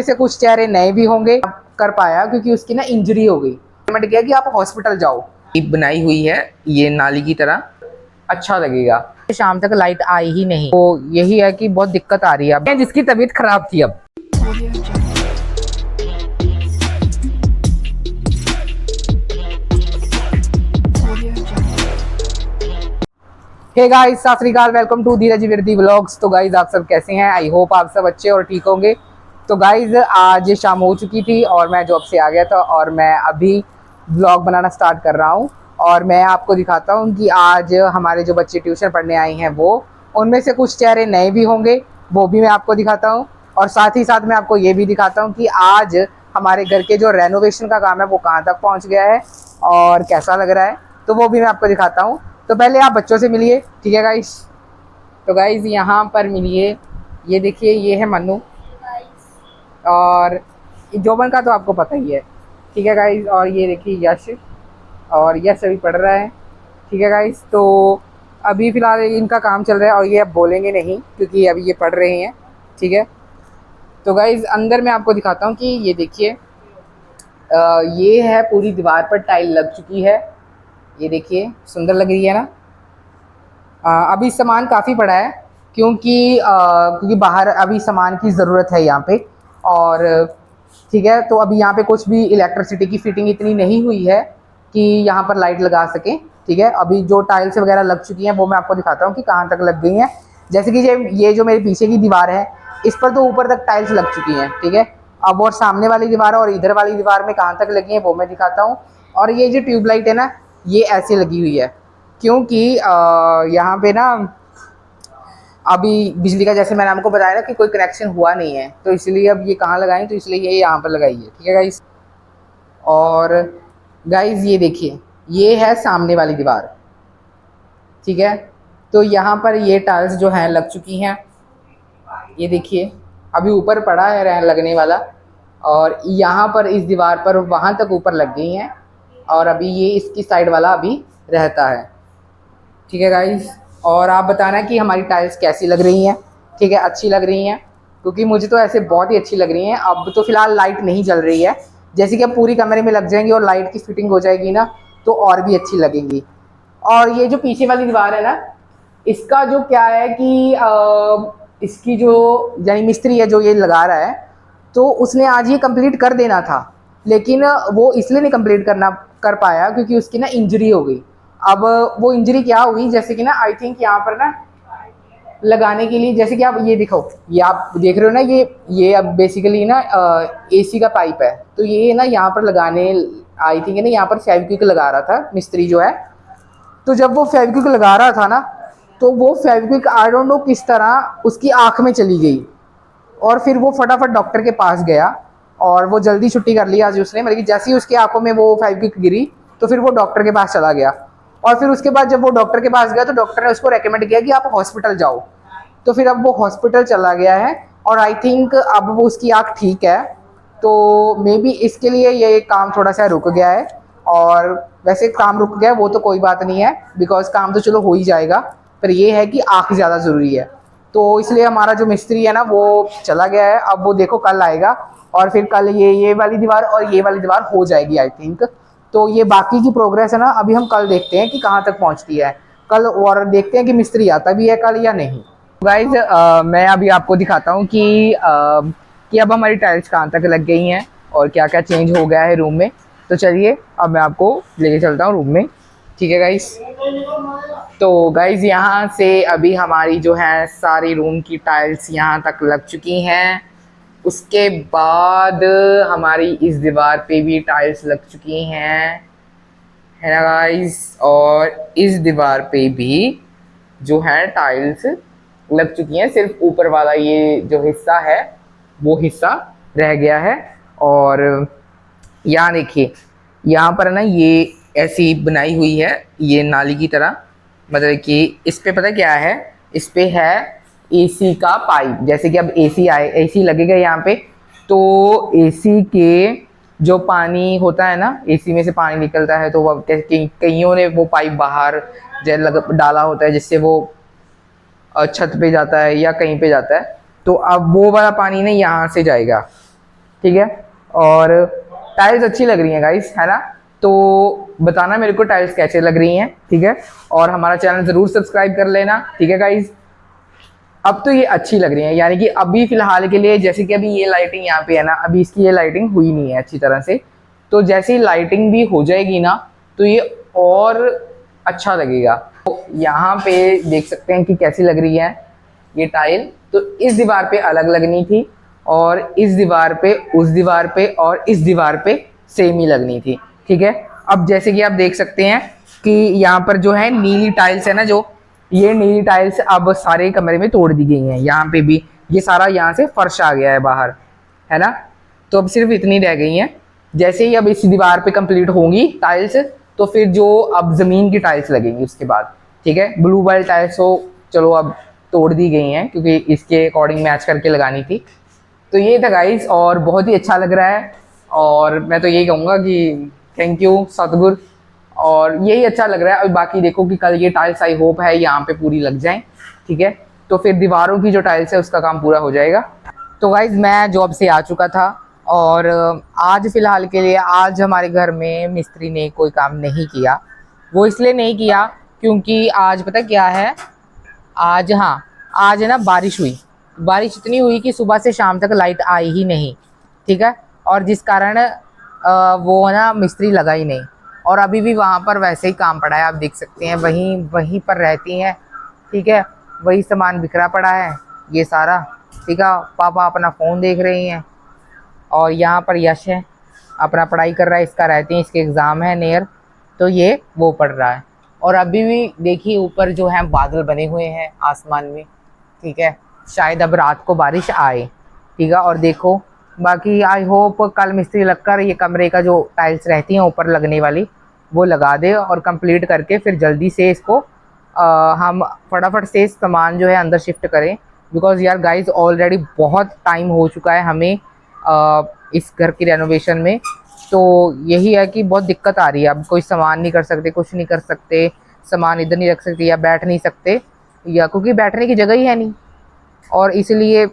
से कुछ चेहरे नए भी होंगे, कर पाया क्योंकि उसकी ना इंजरी हो गई। पेमेंट किया कि आप हॉस्पिटल जाओ, बनाई हुई है ये नाली की तरह, अच्छा लगेगा। शाम तक लाइट आई ही नहीं, तो यही है कि बहुत दिक्कत आ रही है अब, जिसकी तबीयत खराब थी। अब हे गाइस, सत श्री अकाल, welcome to Dheeraj Virdi vlogs. तो गाइस आप सब कैसे हैं? आई होप आप सब अच्छे और ठीक होंगे। तो गाइस आज शाम हो चुकी थी और मैं जॉब से आ गया था और मैं अभी व्लॉग बनाना स्टार्ट कर रहा हूं। और मैं आपको दिखाता हूं कि आज हमारे जो बच्चे ट्यूशन पढ़ने आए हैं वो, उनमें से कुछ चेहरे नए भी होंगे, वो भी मैं आपको दिखाता हूँ। और साथ ही साथ मैं आपको ये भी दिखाता हूँ कि आज हमारे घर के जो रेनोवेशन का काम है वो कहाँ तक पहुँच गया है और कैसा लग रहा है, तो वो भी मैं आपको दिखाता हूँ। तो पहले आप बच्चों से मिलिए, ठीक है गाइस? तो गाइस यहाँ पर मिलिए, ये देखिए, ये है मन्नू और जोबन का तो आपको पता ही है, ठीक है गाइस? और ये देखिए यश, और यश अभी पढ़ रहा है, ठीक है गाइस? तो अभी फ़िलहाल इनका काम चल रहा है और ये अब बोलेंगे नहीं क्योंकि अभी ये पढ़ रहे हैं, ठीक है? तो गाइस अंदर मैं आपको दिखाता हूँ कि ये देखिए, ये है पूरी दीवार पर टाइल लग चुकी है, ये देखिए सुंदर लग रही है ना। अभी सामान काफ़ी पड़ा है क्योंकि बाहर अभी सामान की ज़रूरत है यहाँ पे, और ठीक है। तो अभी यहाँ पे कुछ भी इलेक्ट्रिसिटी की फिटिंग इतनी नहीं हुई है कि यहाँ पर लाइट लगा सकें, ठीक है? अभी जो टाइल्स वगैरह लग चुकी हैं वो मैं आपको दिखाता हूँ कि कहाँ तक लग गई हैं। जैसे कि ये जो मेरे पीछे की दीवार है, इस पर तो ऊपर तक टाइल्स लग चुकी हैं, ठीक है? अब और सामने वाली दीवार और इधर वाली दीवार में कहाँ तक लगी हैं वो मैं दिखाता हूँ। और ये जो ट्यूबलाइट है ना, ये ऐसे लगी हुई है क्योंकि यहाँ पे ना अभी बिजली का, जैसे मैंने आपको बताया ना कि कोई कनेक्शन हुआ नहीं है, तो इसलिए अब ये कहाँ लगाएं, तो इसलिए ये यहाँ पर लगाई है, ठीक है गाइस? और गाइस ये देखिए, ये है सामने वाली दीवार, ठीक है? तो यहाँ पर ये टाइल्स जो हैं लग चुकी हैं, ये देखिए अभी ऊपर पड़ा है लगने वाला, और यहाँ पर इस दीवार पर वहाँ तक ऊपर लग गई हैं, और अभी ये इसकी साइड वाला अभी रहता है, ठीक है गाइस? और आप बताना कि हमारी टाइल्स कैसी लग रही हैं, ठीक है? अच्छी लग रही हैं? क्योंकि मुझे तो ऐसे बहुत ही अच्छी लग रही हैं। अब तो फ़िलहाल लाइट नहीं जल रही है, जैसे कि अब पूरी कमरे में लग जाएंगी और लाइट की फिटिंग हो जाएगी ना, तो और भी अच्छी लगेंगी। और ये जो पीछे वाली दीवार है ना, इसका जो क्या है कि इसकी जो यानी मिस्त्री है जो ये लगा रहा है, तो उसने आज ये कंप्लीट कर देना था, लेकिन वो इसलिए नहीं कंप्लीट कर पाया क्योंकि उसकी ना इंजरी हो गई। अब वो इंजरी क्या हुई, जैसे कि ना आई थिंक यहाँ पर ना लगाने के लिए, जैसे कि आप ये दिखाओ, ये आप देख रहे हो ना, ये अब बेसिकली ना एसी का पाइप है, तो ये ना यहाँ पर लगाने, आई थिंक है ना, यहाँ पर फेविक्विक लगा रहा था मिस्त्री जो है। तो जब वो फेविक्विक लगा रहा था ना, तो वो फेविक्विक आई डोंट नो किस तरह उसकी आँख में चली गई, और फिर वो फटाफट डॉक्टर के पास गया और वो जल्दी छुट्टी कर ली आज उसने, मतलब कि जैसे ही उसकी आंखों में वो फेविक्विक गिरी तो फिर वो डॉक्टर के पास चला गया। और फिर उसके बाद जब वो डॉक्टर के पास गया तो डॉक्टर ने उसको रेकमेंड किया कि आप हॉस्पिटल जाओ। तो फिर अब वो हॉस्पिटल चला गया है और आई थिंक अब वो उसकी आँख ठीक है, तो मे बी इसके लिए ये काम थोड़ा सा रुक गया है। और वैसे काम रुक गया है वो तो कोई बात नहीं है, बिकॉज काम तो चलो हो ही जाएगा, पर ये है कि आँख ज़्यादा ज़रूरी है। तो इसलिए हमारा जो मिस्त्री है ना वो चला गया है, अब वो देखो कल आएगा और फिर कल ये वाली दीवार और ये वाली दीवार हो जाएगी आई थिंक। तो ये बाकी की प्रोग्रेस है ना, अभी हम कल देखते हैं कि कहाँ तक पहुँचती है कल, और देखते हैं कि मिस्त्री आता भी है कल या नहीं। गाइज मैं अभी आपको दिखाता हूँ कि अब हमारी टाइल्स कहाँ तक लग गई हैं और क्या क्या चेंज हो गया है रूम में। तो चलिए अब मैं आपको लेके चलता हूँ रूम में, ठीक है गाइज? तो गाइज यहाँ से अभी हमारी जो है सारी रूम की टाइल्स यहाँ तक लग चुकी हैं। उसके बाद हमारी इस दीवार पे भी टाइल्स लग चुकी हैं, है ना गाइज? और इस दीवार पे भी जो है टाइल्स लग चुकी हैं, सिर्फ ऊपर वाला ये जो हिस्सा है वो हिस्सा रह गया है। और यहाँ देखिए, यहाँ पर ना ये ऐसी बनाई हुई है ये नाली की तरह, मतलब कि इस पे पता क्या है, इस पे है एसी का पाइप। जैसे कि अब एसी लगेगा यहाँ पे, तो एसी के जो पानी होता है ना, एसी में से पानी निकलता है, तो वो कईयों ने वो पाइप बाहर डाला होता है जिससे वो छत पे जाता है या कहीं पे जाता है, तो अब वो वाला पानी ना यहाँ से जाएगा, ठीक है। और टाइल्स अच्छी लग रही हैं गाइस, है ना। तो बताना मेरे को टाइल्स कैसे लग रही हैं, ठीक है। और हमारा चैनल ज़रूर सब्सक्राइब कर लेना, ठीक है गाइस। अब तो ये अच्छी लग रही है, यानी कि अभी फ़िलहाल के लिए, जैसे कि अभी ये लाइटिंग यहाँ पे है ना, अभी इसकी ये लाइटिंग हुई नहीं है अच्छी तरह से। तो जैसे ही लाइटिंग भी हो जाएगी ना, तो ये और अच्छा लगेगा। तो यहाँ पे देख सकते हैं कि कैसी लग रही है ये टाइल। तो इस दीवार पे अलग लगनी थी, और इस दीवार पे, उस दीवार पे और इस दीवार पे सेम ही लगनी थी, ठीक है। अब जैसे कि आप देख सकते हैं कि यहाँ पर जो है नीली टाइल्स है ना, जो ये नीली टाइल्स अब सारे कमरे में तोड़ दी गई हैं। यहाँ पे भी ये सारा यहाँ से फर्श आ गया है बाहर, है ना। तो अब सिर्फ इतनी रह गई हैं। जैसे ही अब इस दीवार पे कंप्लीट होंगी टाइल्स, तो फिर जो अब ज़मीन की टाइल्स लगेंगी उसके बाद, ठीक है। ब्लू वाली टाइल्स तो चलो अब तोड़ दी गई हैं, क्योंकि इसके अकॉर्डिंग मैच करके लगानी थी। तो ये था गाइस, और बहुत ही अच्छा लग रहा है। और मैं तो यही कहूँगा कि थैंक यू सतगुर, और यही अच्छा लग रहा है। और बाकी देखो कि कल ये टाइल्स आई होप है यहाँ पे पूरी लग जाएं, ठीक है। तो फिर दीवारों की जो टाइल्स है उसका काम पूरा हो जाएगा। तो गाइज मैं जॉब से आ चुका था, और आज फ़िलहाल के लिए आज हमारे घर में मिस्त्री ने कोई काम नहीं किया। वो इसलिए नहीं किया क्योंकि आज पता क्या है, आज, हाँ, आज है ना बारिश हुई। बारिश इतनी हुई कि सुबह से शाम तक लाइट आई ही नहीं, ठीक है। और जिस कारण वो ना मिस्त्री लगा ही नहीं। और अभी भी वहाँ पर वैसे ही काम पड़ा है, आप देख सकते हैं, वहीं वहीं पर रहती हैं, ठीक है। वही सामान बिखरा पड़ा है ये सारा, ठीक है। पापा अपना फ़ोन देख रही हैं, और यहाँ पर यश है अपना पढ़ाई कर रहा है, इसका रहते हैं, इसके एग्ज़ाम है नियर, तो ये वो पढ़ रहा है। और अभी भी देखिए ऊपर जो है बादल बने हुए हैं आसमान में, ठीक है। शायद अब रात को बारिश आए, ठीक है। और देखो बाकी आई होप कल मिस्त्री लगकर ये कमरे का जो टाइल्स रहती हैं ऊपर लगने वाली वो लगा दे, और कंप्लीट करके फिर जल्दी से इसको हम फटाफट से सामान जो है अंदर शिफ्ट करें। बिकॉज़ यार गाइस ऑलरेडी बहुत टाइम हो चुका है हमें इस घर की रेनोवेशन में। तो यही है कि बहुत दिक्कत आ रही है, अब कोई सामान नहीं कर सकते, कुछ नहीं कर सकते, सामान इधर नहीं रख सकते या बैठ नहीं सकते, या क्योंकि बैठने की जगह ही है नहीं, और इसलिए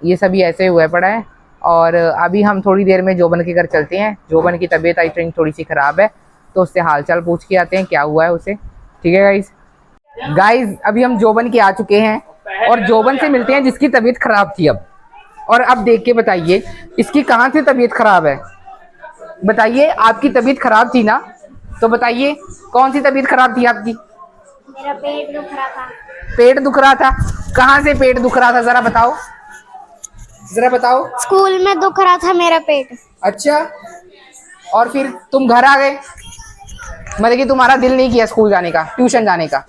ये सभी ऐसे हुआ पड़ा है। और अभी हम थोड़ी देर में जोबन के घर चलते हैं। जोबन की तबीयत आई थिंक थोड़ी सी ख़राब है, तो उससे हाल चाल पूछ के आते हैं क्या हुआ है उसे, ठीक है गाइज। गाइज अभी हम जोबन के आ चुके हैं, और जोबन से मिलते हैं जिसकी तबीयत ख़राब थी अब। और अब देख के बताइए इसकी कहाँ से तबीयत ख़राब है, बताइए। आपकी तबीयत ख़राब थी ना, तो बताइए कौन सी तबीयत ख़राब थी आपकी। मेरा पेट दुख रहा था। पेट दुख रहा था? कहाँ से पेट दुख रहा था, ज़रा बताओ, ज़रा बताओ। स्कूल में दुख रहा था मेरा पेट। अच्छा, और फिर तुम घर आ गए, मतलब कि तुम्हारा दिल नहीं किया स्कूल जाने का, ट्यूशन जाने का,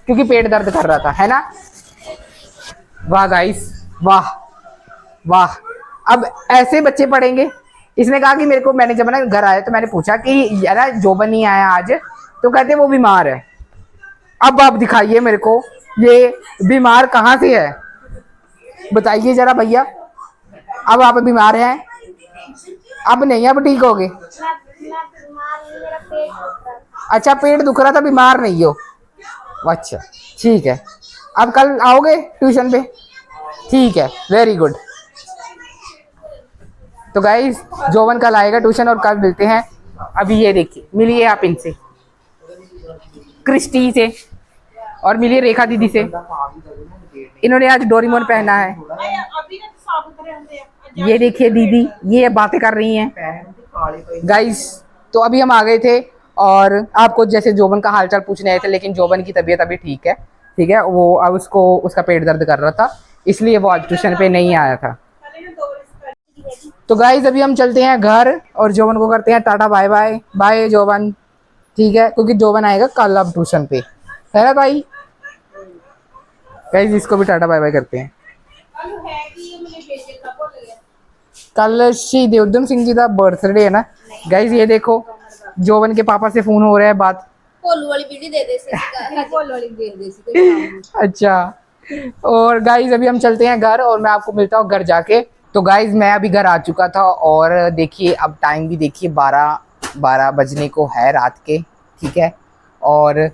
क्योंकि पेट दर्द कर रहा था, है ना। वाह गाइस, वाह वाह। अब ऐसे बच्चे पढ़ेंगे। इसने कहा कि मेरे को, मैंने जब ना घर आया तो मैंने पूछा कि यार जोबन नहीं आया आज, तो कहते वो बीमार है। अब आप दिखाइए मेरे को ये बीमार कहाँ से है, बताइए जरा भैया। अब आप बीमार हैं? अब नहीं, अब ठीक हो गए? मेरा पेट दुख रहा था। अच्छा पेट दुख रहा था, बीमार नहीं हो? अच्छा ठीक है। अब कल आओगे ट्यूशन पे? ठीक है, वेरी गुड। तो गाइस जोवन कल आएगा ट्यूशन, और कल मिलते हैं। अभी ये देखिए, मिलिए आप इनसे, क्रिस्टी से, और मिलिए रेखा दीदी से। इन्होंने आज डोरेमोन पहना है। ये देखिए दीदी, ये बातें कर रही हैं गाइस। तो अभी हम आ गए थे, और आपको जैसे जोबन का हालचाल पूछने आए थे, लेकिन जोबन की तबीयत अभी ठीक है, ठीक है। वो अब उसको, उसका पेट दर्द कर रहा था, इसलिए वो आज ट्यूशन पे नहीं आया था। तो गाइस अभी हम चलते हैं घर, और जोबन को करते हैं टाटा बाय बाय। बाय जोबन, ठीक है, क्योंकि जोबन आएगा कल अब ट्यूशन पे, है ना भाई। गाइस इसको भी टाटा बाय बाय करते हैं। कल शहीद उधम सिंह जी का बर्थडे है ना गाइस। ये देखो जोबन के पापा से फोन हो रहा है बात। भोलू वाली वीडियो दे दे भोलू वाली दे दे। अच्छा, और गाइस अभी हम चलते हैं घर, और मैं आपको मिलता हूँ घर जाके। तो गाइस मैं अभी घर आ चुका था, और देखिए अब टाइम भी देखिए 12 बजने को है रात के, ठीक है। और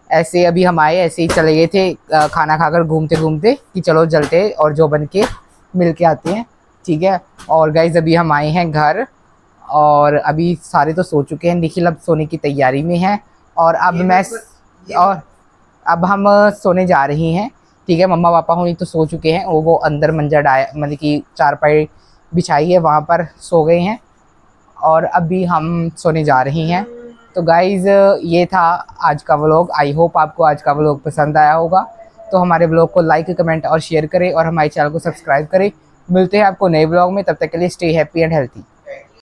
ऐसे अभी हम आए, ऐसे ही चले गए थे खाना खाकर घूमते घूमते कि चलो चलते और जोबन के मिल के आते हैं, ठीक है। और गाइज अभी हम आए हैं घर और अभी सारे तो सो चुके हैं, निखिल अब सोने की तैयारी में है और अब हम सोने जा रही हैं, ठीक है। मम्मा पापा हुई तो सो चुके हैं, वो अंदर मंजा डाया मतलब कि चारपाई बिछाई है वहाँ पर सो गए हैं और अभी हम सोने जा रही हैं। तो गाइज़ ये था आज का व्लॉग। आई होप आपको आज का व्लॉग पसंद आया होगा। तो हमारे व्लॉग को लाइक कमेंट और शेयर करें और हमारे चैनल को सब्सक्राइब करें। मिलते हैं आपको नए व्लॉग में, तब तक के लिए स्टे हैप्पी एंड हेल्थी।